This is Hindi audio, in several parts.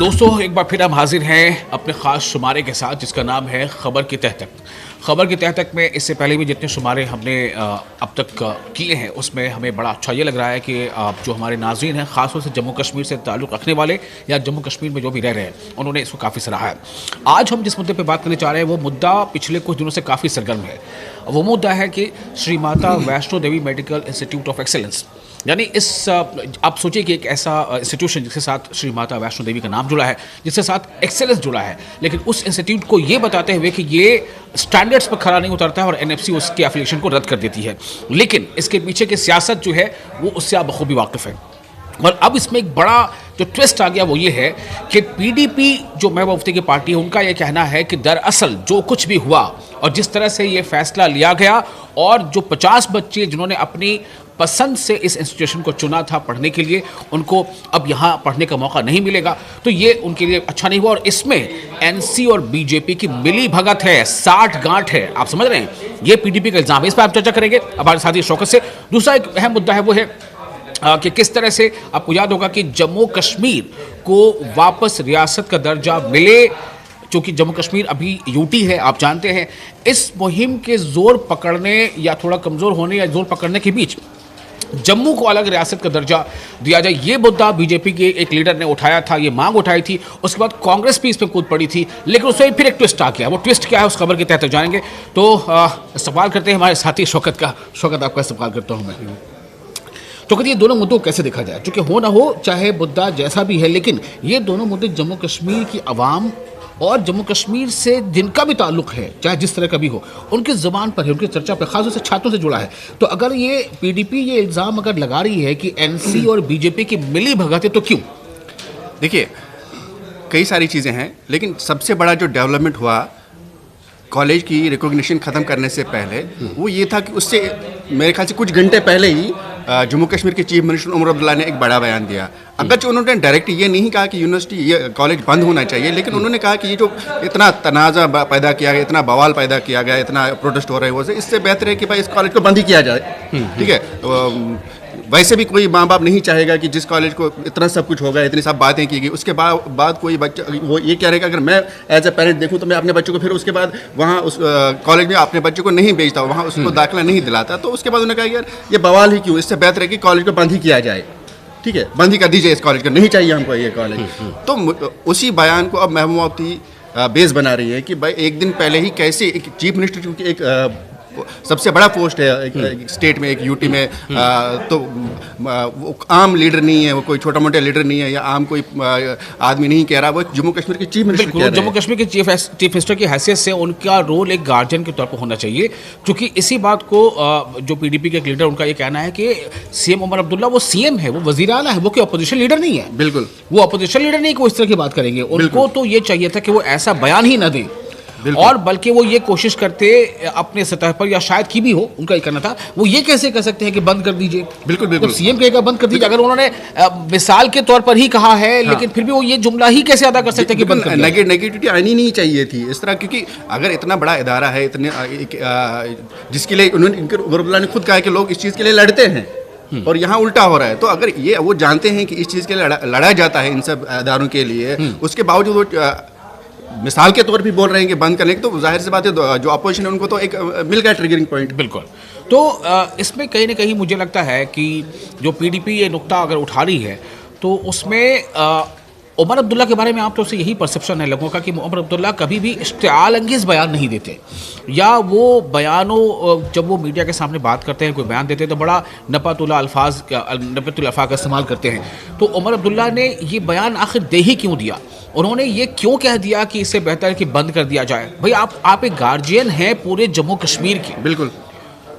दोस्तों एक बार फिर हम हाजिर हैं अपने ख़ास शुमारे के साथ जिसका नाम है खबर की तह तक। खबर की तह तक में इससे पहले भी जितने शुमारे हमने अब तक किए हैं उसमें हमें बड़ा अच्छा ये लग रहा है कि जो हमारे नाज़रीन हैं ख़ासतौर से जम्मू कश्मीर से ताल्लुक़ रखने वाले या जम्मू कश्मीर में जो भी रह रहे हैं उन्होंने इसको काफ़ी सराहा है। आज हम जिस मुद्दे पर बात करने जा रहे हैं वो मुद्दा पिछले कुछ दिनों से काफ़ी सरगर्म है। वो मुद्दा है कि Shri Mata Vaishno Devi medical institute of excellence, यानी इस आप सोचिए कि एक ऐसा इंस्टीट्यूशन जिसके साथ श्री माता वैष्णो देवी का नाम जुड़ा है, जिसके साथ एक्सेलेंस जुड़ा है, लेकिन उस इंस्टीट्यूट को ये बताते हुए कि ये स्टैंडर्ड्स पर खरा नहीं उतरता है और एनएफसी उसके एफिलिएशन को रद्द कर देती है। लेकिन इसके पीछे की सियासत जो है वो उससे आप बखूबी वाकिफ़ है। और अब इसमें एक बड़ा जो ट्विस्ट आ गया वो ये है कि पीडीपी जो महबूबा मुफ्ती की पार्टी है उनका ये कहना है कि दरअसल जो कुछ भी हुआ और जिस तरह से ये फैसला लिया गया और जो 50 बच्चे जिन्होंने अपनी पसंद से इस इंस्टीट्यूशन को चुना था पढ़ने के लिए, उनको अब यहाँ पढ़ने का मौका नहीं मिलेगा, तो ये उनके लिए अच्छा नहीं हुआ। और इसमें एनसी और बीजेपी की मिली भगत है, 60 गांठ है। आप समझ रहे हैं, ये पीडीपी का इल्ज़ाम है। इस पर आप चर्चा करेंगे हमारे साथी शौकत से। दूसरा एक अहम मुद्दा है वो है कि किस तरह से आपको याद होगा कि जम्मू कश्मीर को वापस रियासत का दर्जा मिले, क्योंकि जम्मू कश्मीर अभी यूटी है, आप जानते हैं। इस मुहिम के जोर पकड़ने या थोड़ा कमज़ोर होने या जोर पकड़ने के बीच जम्मू को अलग रियासत का दर्जा दिया जाए, ये मुद्दा बीजेपी के एक लीडर ने उठाया था, ये मांग उठाई थी। उसके बाद कांग्रेस भी इसमें कूद पड़ी थी, लेकिन उसमें फिर एक ट्विस्ट आ गया। वो ट्विस्ट क्या है उस खबर के तहत जानेंगे। तो सवाल करते हैं हमारे साथी शौकत का। शौकत, आपका सवाल करता हूँ मैं। तो ये दोनों मुद्दों को कैसे देखा जाए, चूँकि हो ना हो चाहे मुद्दा जैसा भी है, लेकिन ये दोनों मुद्दे जम्मू कश्मीर की आवाम और जम्मू कश्मीर से जिनका भी ताल्लुक़ है, चाहे जिस तरह का भी हो, उनकी ज़बान पर है, उनकी चर्चा पर, खासतौर से छात्रों से जुड़ा है। तो अगर ये पीडीपी ये इल्ज़ाम अगर लगा रही है कि एनसी और बीजेपी की मिली भगत है, तो क्यों? देखिए, कई सारी चीज़ें हैं, लेकिन सबसे बड़ा जो डेवलपमेंट हुआ कॉलेज की रिकॉग्निशन ख़त्म करने से पहले वो ये था कि उससे मेरे ख्याल से कुछ घंटे पहले ही जम्मू कश्मीर के चीफ मिनिस्टर उमर अब्दुल्ला ने एक बड़ा बयान दिया। अगरचे उन्होंने डायरेक्ट ये नहीं कहा कि यूनिवर्सिटी ये कॉलेज बंद होना चाहिए, लेकिन उन्होंने कहा कि ये जो इतना तनाज़ा पैदा किया गया, इतना बवाल पैदा किया गया, इतना प्रोटेस्ट हो रहे हैं, वो इससे बेहतर है कि भाई इस कॉलेज को बंद ही किया जाए। ठीक है, तो वैसे भी कोई माँ बाप नहीं चाहेगा कि जिस कॉलेज को इतना सब कुछ होगा, इतनी सब बातें की गई, उसके बाद कोई बच्चा वो ये कह रहेगा अगर मैं एज ए पेरेंट देखूं तो मैं अपने बच्चों को फिर उसके बाद वहाँ उस कॉलेज में अपने बच्चों को नहीं भेजता, वहाँ उसको दाखिला नहीं दिलाता। तो उसके बाद उन्होंने कहा यार ये बवाल ही क्यों, इससे बेहतर है कि कॉलेज को बंद ही किया जाए। ठीक है, बंद ही कर दीजिए इस कॉलेज को, नहीं चाहिए हमको ये कॉलेज। तो उसी बयान को अब महबूबा मुफ्ती बेस बना रही है कि भाई एक दिन पहले ही कैसे एक चीफ मिनिस्टर, क्योंकि एक सबसे बड़ा पोस्ट है एक स्टेट में, एक यूटी में, तो वो आम लीडर नहीं है, वो कोई छोटा मोटा लीडर नहीं है या आम कोई आदमी नहीं कह रहा, वो जम्मू कश्मीर के चीफ मिनिस्टर कह रहे हैं। जम्मू कश्मीर के चीफ मिनिस्टर की हैसियत से उनका रोल एक गार्जियन के तौर पर होना चाहिए, क्योंकि इसी बात को जो पीडीपी के एक लीडर उनका ये कहना है कि सीएम उमर अब्दुल्ला वो सीएम है, वो वजीर आला है, वो कोई अपोजिशन लीडर नहीं है। बिल्कुल, वो अपोजिशन लीडर नहीं कि वो इस तरह की बात करेंगे। उनको तो ये चाहिए था कि वो ऐसा बयान ही ना दे, और बल्कि वो ये कोशिश करते अपने सतह पर, या शायद की भी हो, उनका ये करना था, वो ये कैसे कह सकते हैं कि बंद कर दीजिए। बिल्कुल बिल्कुल, तो सीएम कहेगा बंद कर दीजिए, अगर उन्होंने मिसाल के तौर पर ही कहा है, हाँ। लेकिन फिर भी वो ये जुमला ही कैसे अदा कर सकते हैं कि बंद कर दीजिए। नेगेटिविटी आनी नहीं चाहिए थी इस तरह, क्योंकि अगर इतना बड़ा इदारा है, इतने जिसके लिए उन्होंने उमर अब्दुल्ला ने खुद कहा कि लोग इस चीज़ के लिए लड़ते हैं और यहाँ उल्टा हो रहा है, तो अगर ये वो जानते हैं कि इस चीज़ के लिए लड़ा जाता है इन सब इदारों के लिए, उसके बावजूद वो मिसाल के तौर पे बोल रहे हैं कि बंद करने की, तो जाहिर सी बात है जो अपोजिशन है उनको तो एक मिल गया ट्रिगरिंग पॉइंट। बिल्कुल। तो इसमें कहीं ना कहीं मुझे लगता है कि जो पीडीपी ये नुक्ता अगर उठा रही है तो उसमें उमर अब्दुल्ला के बारे में आप तो से यही परसेप्शन है लोगों का कि उमर अब्दुल्ला कभी भी इश्तिआल अंगेज़ बयान नहीं देते, या वो बयानों जब वो मीडिया के सामने बात करते हैं, कोई बयान देते हैं तो बड़ा नपतुल अल्फाज का इस्तेमाल करते हैं। तो उमर अब्दुल्ला ने ये बयान आखिर दे ही क्यों दिया? उन्होंने ये क्यों कह दिया कि इससे बेहतर है कि बंद कर दिया जाए? भाई आप एक गार्जियन हैं पूरे जम्मू कश्मीर के। बिल्कुल,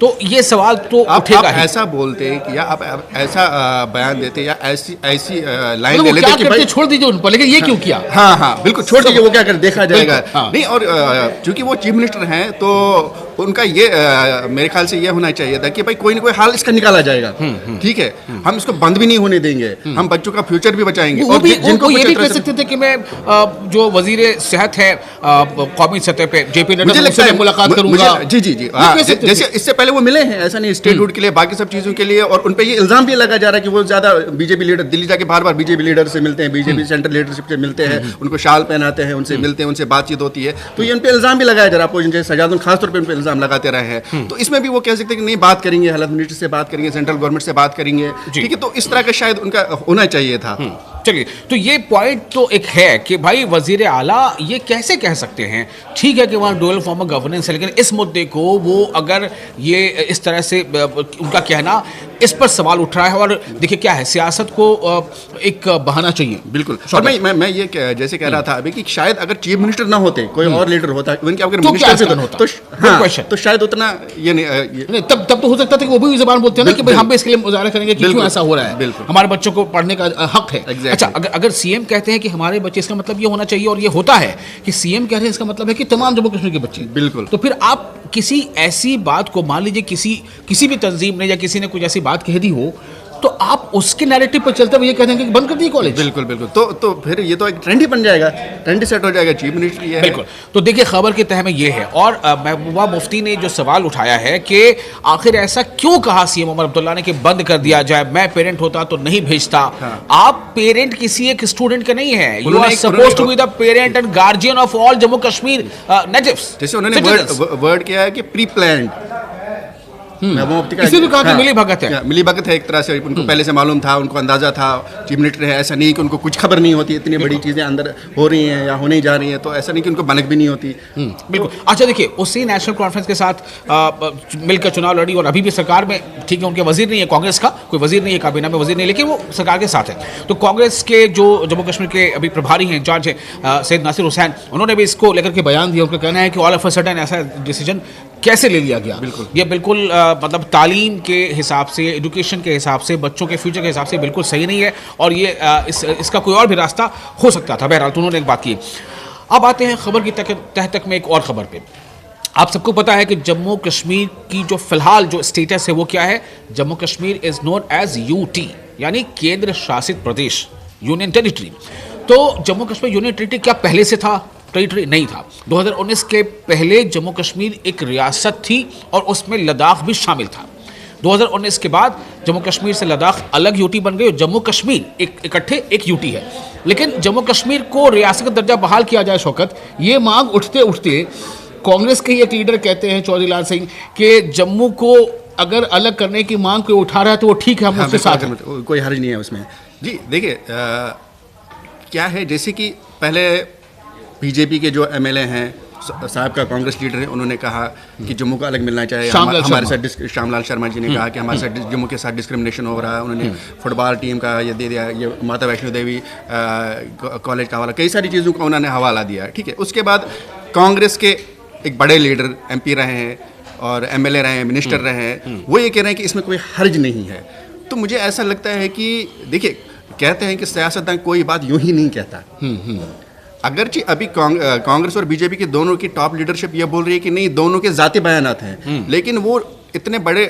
तो ये सवाल तो उठेगा आप ऐसा बोलते कि या आप ऐसा बयान देते या ऐसी लाइन ले लेते कि भाई छोड़ दीजिए उन पर, लेकिन ये क्यों किया? हाँ हाँ बिल्कुल, छोड़ दीजिए, वो क्या कर देखा जाएगा। हाँ। नहीं, और चूंकि वो चीफ मिनिस्टर हैं तो उनका ये मेरे ख्याल से ये होना चाहिए था कि भाई कोई ना कोई हाल इसका निकाला जाएगा। ठीक है, हम इसको बंद भी नहीं होने देंगे, हम बच्चों का फ्यूचर भी बचाएंगे। और जिनको ये भी कह सकते थे कि मैं जो वजीर सेहत है कौमी सतह पे जेपी नड्डा से मुलाकात करूंगा। जी जी जी, जैसे इससे पहले पहले वो मिले हैं, ऐसा नहीं, स्टेटहुड के लिए, बाकी सब चीज़ों के लिए, और उन पर ये इल्ज़ाम भी लगा जा रहा है कि वो ज़्यादा बीजेपी लीडर, दिल्ली जाके बार बार बीजेपी लीडर से मिलते हैं, बीजेपी सेंट्रल लीडरशिप से मिलते हैं, उनको शाल पहनाते हैं, उनसे मिलते हैं, उनसे बातचीत होती है, तो ये उन पर इल्ज़ाम भी लगाया जा रहा है। अपोजिशन सजादुल खासतौर पर उन पर इल्ज़ाम लगाते रहे हैं, तो इसमें भी वो कह सकते हैं कि नहीं, बात करेंगे, हेल्थ मिनिस्टर से बात करेंगे, सेंट्रल गवर्नमेंट से बात करेंगे, ठीक है, तो इस तरह का शायद उनका होना चाहिए था। चलिए, तो ये पॉइंट तो एक है कि भाई वजीर आला ये कैसे कह सकते हैं, ठीक है कि वहाँ डुअल फॉर्म ऑफ गवर्नेंस है, लेकिन इस मुद्दे को वो अगर ये इस तरह से उनका कहना, इस पर सवाल उठ रहा है। और देखिए क्या है, सियासत को एक बहाना चाहिए। बिल्कुल, और मैं ये जैसे कह रहा था अभी कि शायद अगर चीफ मिनिस्टर ना होते, कोई और लीडर होता, इवन कि अगर मिनिस्टर होता तो शायद उतना ये नहीं, तब तो हो सकता था कि वो भी ज़बान बोलते हैं ना कि भाई हम भी इसके लिए मुजाहरा करेंगे कि क्यों ऐसा हो रहा है, हमारे बच्चों को पढ़ने का हक है। अच्छा, अगर सीएम कहते हैं कि हमारे बच्चे, इसका मतलब ये होना चाहिए, और ये होता है कि सीएम कह रहे हैं, इसका मतलब है कि तमाम जम्मू कश्मीर के बच्चे। बिल्कुल, तो फिर आप किसी ऐसी बात को, मान लीजिए किसी भी तंजीम ने या किसी ने कुछ ऐसी बात कह दी हो, तो आप उसके नैरेटिव पर चलते हुए ये कहते हैं कि बंद कर दिए कॉलेज। बिल्कुल बिल्कुल, तो फिर ये तो एक ट्रेंड ही बन जाएगा, ट्रेंड सेट हो जाएगा, चीफ मिनिस्टर ये है। बिल्कुल, तो देखिए खबर की तह में ये है। और महबूबा मुफ्ती ने जो सवाल उठाया है कि आखिर ऐसा क्यों कहा सीएम उमर अब्दुल्ला ने कि बंद कर दिया जाए, मैं पेरेंट होता तो नहीं भेजता। आप पेरेंट किसी एक स्टूडेंट के नहीं है, you are supposed to be the parent and guardian of all Jammu Kashmir natives. जैसे उन्होंने वर्ड किया है कि प्री प्लान्ड, इसी भी कहा कि मिली भगत है, मिली भगत है एक तरह से, उनको पहले से मालूम था, उनको अंदाजा था, चीफ मिनिस्टर है, ऐसा नहीं कि उनको कुछ खबर नहीं होती, इतनी बड़ी चीज़ें अंदर हो रही हैं या होने जा रही हैं, तो ऐसा नहीं कि उनको भनक भी नहीं होती। बिल्कुल। अच्छा देखिए, उसी नेशनल कॉन्फ्रेंस के साथ मिलकर चुनाव लड़ी, और अभी भी सरकार में, ठीक है, उनके वजीर नहीं है, कांग्रेस का कोई वजीर नहीं है, काबीना में वजीर नहीं, लेकिन वो सरकार के साथ है। तो कांग्रेस के जो जम्मू कश्मीर के अभी प्रभारी हैं, इंचार्ज हैं सैयद नासिर हुसैन, उन्होंने भी इसको लेकर के बयान दिया। उनका कहना है कि ऑल ऑफ अ सडन ऐसा डिसीजन कैसे ले लिया गया। ये बिल्कुल मतलब तालीम के हिसाब से, एजुकेशन के हिसाब से, बच्चों के फ्यूचर के हिसाब से बिल्कुल सही नहीं है, और ये इसका कोई और भी रास्ता हो सकता था। बहरहाल तो उन्होंने एक बात की। अब आते हैं खबर की तह तक में एक और खबर पे। आप सबको पता है कि जम्मू कश्मीर की जो फिलहाल जो स्टेटस है वो क्या है। Jammu Kashmir is known as UT, यानी केंद्र शासित प्रदेश, यूनियन टेरिटरी। तो जम्मू कश्मीर यूनियन टेरिटरी क्या पहले से था? टेरिटरी नहीं था। 2019 के पहले जम्मू कश्मीर एक रियासत थी और उसमें लद्दाख भी शामिल था। 2019 के बाद जम्मू कश्मीर से लद्दाख अलग यूटी बन गई और जम्मू कश्मीर इकट्ठे एक यूटी है। लेकिन जम्मू कश्मीर को रियासत का दर्जा बहाल किया जाए शौकत, ये मांग उठते उठते कांग्रेस के ही एक लीडर कहते हैं चौधरी लाल सिंह कि जम्मू को अगर अलग करने की मांग कोई उठा रहा है तो वो ठीक है, हम उसके साथ हैं। कोई हर्ज नहीं है उसमें। जी देखिए, क्या है, जैसे कि पहले बीजेपी के जो एमएलए हैं, साहब का कांग्रेस लीडर है, उन्होंने कहा कि जम्मू को अलग मिलना चाहिए। हमारे साथ श्यामलाल शर्मा जी ने कहा कि हमारे साथ जम्मू के साथ डिस्क्रिमिनेशन हो रहा है। उन्होंने फुटबॉल टीम का ये दे दिया, ये माता वैष्णो देवी कॉलेज का हवाला, कई सारी चीज़ों का उन्होंने हवाला दिया, ठीक है। उसके बाद कांग्रेस के एक बड़े लीडर एमपी रहे हैं और एमएलए रहे हैं, मिनिस्टर रहे हैं, वो ये कह रहे हैं कि इसमें कोई हर्ज नहीं है। तो मुझे ऐसा लगता है कि देखिए, कहते हैं कि सियासतदान कोई बात यूं ही नहीं कहता। अगरचे अभी कांग्रेस और बीजेपी के दोनों की टॉप लीडरशिप ये बोल रही है कि नहीं, दोनों के जाती बयानात हैं, लेकिन वो इतने बड़े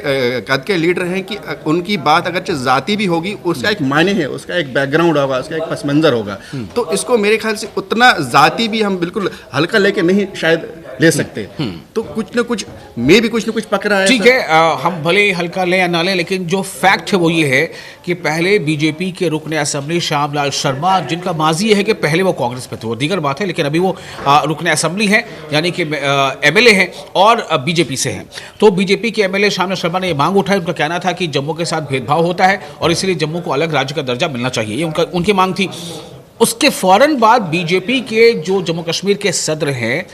कद के लीडर हैं कि उनकी बात अगरचे जाती भी होगी, उसका एक मायने है, उसका एक बैकग्राउंड होगा, उसका एक पस मंज़र होगा। तो इसको मेरे ख्याल से उतना जाती भी हम बिल्कुल हल्का लेके नहीं शायद ले सकते। तो कुछ न कुछ पक रहा है। ठीक है, हम भले ही हल्का लें या ना लें, लेकिन जो फैक्ट है वो ये है कि पहले बीजेपी के रुकने असेंबली श्यामलाल शर्मा, जिनका माजी है कि पहले वो कांग्रेस पे थे, वो दीगर बात है, लेकिन अभी वो रुकने असेंबली हैं, यानी कि एमएलए हैं और बीजेपी से हैं। तो बीजेपी के एमएलए श्यामलाल शर्मा ने ये मांग उठाई। उनका कहना था कि जम्मू के साथ भेदभाव होता है और इसलिए जम्मू को अलग राज्य का दर्जा मिलना चाहिए, ये उनकी मांग थी। उसके फौरन बाद बीजेपी के जो जम्मू कश्मीर के सदर हैं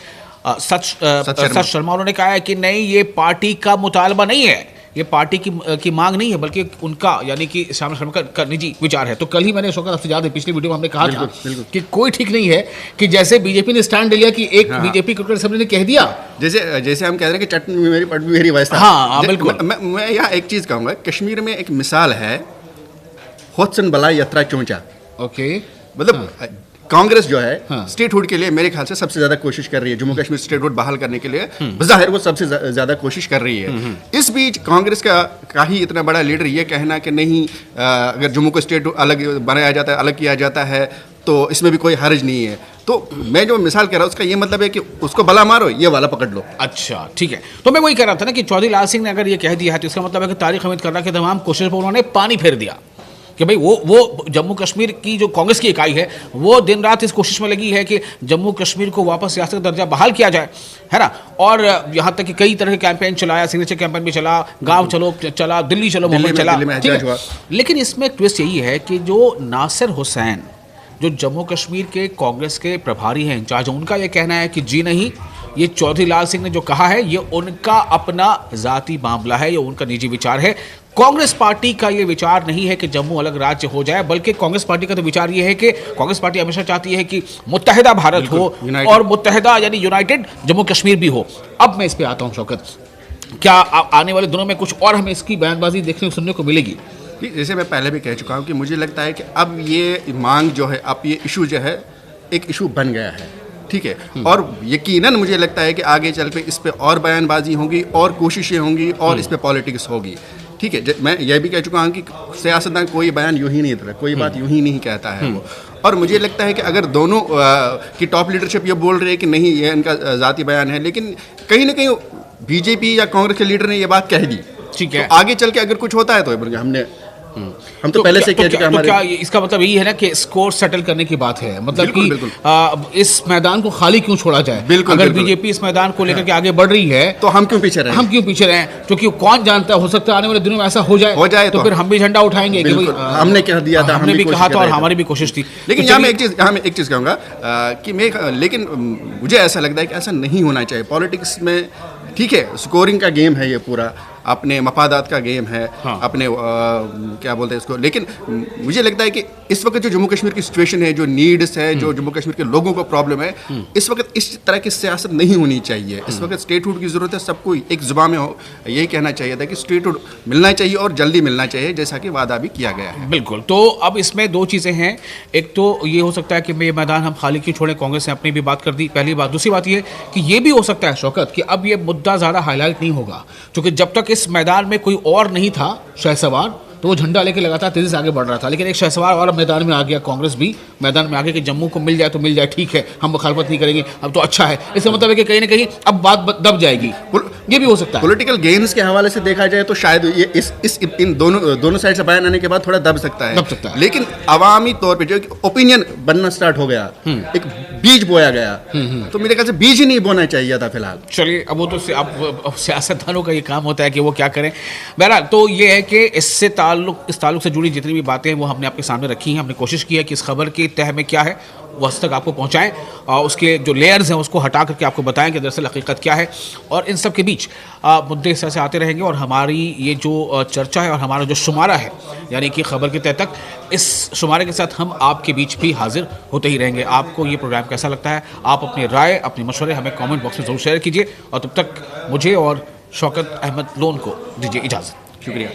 सच शर्मा, उन्होंने कहा है कि नहीं, ये पार्टी का मुतालबा नहीं है, ये पार्टी की मांग नहीं है, बल्कि उनका यानी कि श्यामलाल शर्मा का निजी विचार है। तो कल ही मैंने शौकत आपसे याद है, पिछली वीडियो में हमने कहा था कि कोई ठीक नहीं है कि जैसे बीजेपी ने स्टैंड लिया कि एक बीजेपी क्रिकेट असेंबली ने कह दिया, जैसे हम कह रहे हैं कि चटनी भी मेरी पट भी मेरी वैसा। हाँ बिल्कुल। मैं यहाँ एक चीज़ कहूँगा, कश्मीर में एक मिसाल है होत्सन बला यात्रा चौंचा। ओके, मतलब कांग्रेस जो है हाँ। स्टेटहुड के लिए मेरे ख्याल से सबसे ज्यादा कोशिश कर रही है, जम्मू कश्मीर स्टेटहुड बहाल करने के लिए बज़ाहिर वो सबसे ज्यादा कोशिश कर रही है। इस बीच कांग्रेस का ही इतना बड़ा लीडर ये कहना कि नहीं, अगर जम्मू को स्टेट अलग बनाया जाता है, अलग किया जाता है, तो इसमें भी कोई हर्ज नहीं है। तो मैं जो मिसाल कह रहा हूँ उसका ये मतलब है कि उसको भला मारो, ये वाला पकड़ लो। अच्छा ठीक है, तो मैं वही कह रहा था ना कि चौधरी लाल सिंह ने अगर ये कह दिया है तो इसका मतलब है कि तारिक हमीद कर्रा की तमाम कोशिश पर उन्होंने पानी फेर दिया कि भाई वो जम्मू कश्मीर की जो कांग्रेस की इकाई है वो दिन रात इस कोशिश में लगी है कि जम्मू कश्मीर को वापस सियासत का दर्जा बहाल किया जाए, है ना। और यहाँ तक कि कई तरह के कैंपेन चलाया, सिग्नेचर कैंपेन भी चला, गांव चलो चला, दिल्ली चलो मुंबई चला, ठीक है। लेकिन इसमें ट्विस्ट यही है कि जो नासिर हुसैन जो जम्मू कश्मीर के कांग्रेस के प्रभारी हैं, इंचार्ज, उनका ये कहना है कि जी नहीं, ये चौधरी लाल सिंह ने जो कहा है ये उनका अपना ज़ाती मामला है, ये उनका निजी विचार है। कांग्रेस पार्टी का ये विचार नहीं है कि जम्मू अलग राज्य हो जाए, बल्कि कांग्रेस पार्टी का तो विचार ये है कि कांग्रेस पार्टी हमेशा चाहती है कि मुत्तहिदा भारत हो और मुत्तहिदा यानी यूनाइटेड जम्मू कश्मीर भी हो। अब मैं इस पर आता हूँ शौकत, क्या आने वाले दिनों में कुछ और हमें इसकी बयानबाजी देखने सुनने को मिलेगी? जैसे मैं पहले भी कह चुका हूँ कि मुझे लगता है कि अब ये मांग जो है, अब ये इशू जो है एक इशू बन गया है, ठीक है। और यकीनन मुझे लगता है कि आगे चल के इस पे और बयानबाजी होगी और कोशिशें होंगी और इस पे पॉलिटिक्स होगी, ठीक है। मैं यह भी कह चुका हूँ कि सियासतदान कोई बयान यूं ही नहीं देता, कोई बात यूं ही नहीं कहता है वो। और मुझे लगता है कि अगर दोनों की टॉप लीडरशिप ये बोल रही है कि नहीं ये इनका ज़ाती बयान है, लेकिन कहीं ना कहीं बीजेपी या कांग्रेस के लीडर ने ये बात कह दी, ठीक है। तो आगे चल के अगर कुछ होता है तो हम तो पहले से कह चुके हैं। तो क्या इसका मतलब यही है ना कि स्कोर सेटल करने की बात है, मतलब कि इस मैदान को खाली क्यों छोड़ा जाए? बिल्कुल, अगर बीजेपी इस मैदान को लेकर के आगे बढ़ रही है तो हम क्यों पीछे रहे? हम क्यों पीछे रहे? क्योंकि कौन जानता है, हो सकता है आने वाले दिनों में ऐसा हो जाए तो फिर हम भी झंडा उठाएंगे कि भाई हमने कह दिया था, हमने भी कहा था और हमारी भी कोशिश थी। लेकिन यहाँ मैं एक चीज़ कहूँगा कि लेकिन मुझे ऐसा लगता है कि ऐसा नहीं होना चाहिए पॉलिटिक्स में, ठीक है। स्कोरिंग का गेम है ये पूरा, अपने मफादात का गेम है, हाँ। अपने क्या बोलते हैं इसको। लेकिन मुझे लगता है कि इस वक्त जो जम्मू कश्मीर की सिचुएशन है, जो नीड्स है, जो जम्मू कश्मीर के लोगों को प्रॉब्लम है, इस वक्त इस तरह की सियासत नहीं होनी चाहिए। इस वक्त स्टेटहुड की ज़रूरत है। सबको एक जुबान में यही कहना चाहिए था कि स्टेटहुड मिलना चाहिए और जल्दी मिलना चाहिए, जैसा कि वादा भी किया गया है। बिल्कुल। तो अब इसमें दो चीज़ें हैं, एक तो ये हो सकता है कि ये मैदान हम खाली क्यों छोड़ें, कांग्रेस ने अपनी भी बात कर दी, पहली बात। दूसरी बात ये कि ये भी हो सकता है शौकत कि अब ये मुद्दा ज़्यादा हाईलाइट नहीं होगा, क्योंकि जब तक इस मैदान में कोई और नहीं था शहसवार, तो वो झंडा लेके लगातार तेजी से आगे बढ़ रहा था। लेकिन एक शहसवार और मैदान में आ गया, कांग्रेस भी मैदान में आ गया कि जम्मू को मिल जाए तो मिल जाए, ठीक है, हम मुखालफत नहीं करेंगे, अब तो अच्छा है। इसका मतलब है कि कहीं ना कहीं अब बात दब जाएगी, ये भी हो सकता है। पॉलिटिकल गेम्स के हवाले से देखा जाए तो शायद ये इन दोनों साइड से बयान आने के बाद थोड़ा दब सकता है। लेकिन अवामी तौर पे जो ओपिनियन बनना स्टार्ट हो गया, एक बीज बोया गया, तो मेरे ख्याल से बीज ही नहीं बोना चाहिए था फिलहाल। चलिए, अब वो तो अब सियासतदानों का ये काम होता है कि वो क्या करें। बहरहाल तो ये है कि इस ताल्लुक से जुड़ी जितनी भी बातें हैं वो हमने आपके सामने रखी हैं। हमने कोशिश की है कि इस खबर की तह में क्या है वो हद तक आपको पहुंचाएं, और उसके जो लेयर्स हैं उसको हटा करके आपको बताएं कि दरअसल हकीकत क्या है। और इन सब के बीच मुद्दे इस तरह से आते रहेंगे, और हमारी ये जो चर्चा है और हमारा जो शुमारा है, यानी कि खबर की तह तक, इस शुमारे के साथ हम आपके बीच भी हाजिर होते ही रहेंगे। आपको ये प्रोग्राम कैसा लगता है? आप अपनी राय, अपने मशवरे हमें कमेंट बॉक्स में ज़रूर शेयर कीजिए, और तब तक मुझे और शौकत अहमद लोन को दीजिए इजाज़त। शुक्रिया।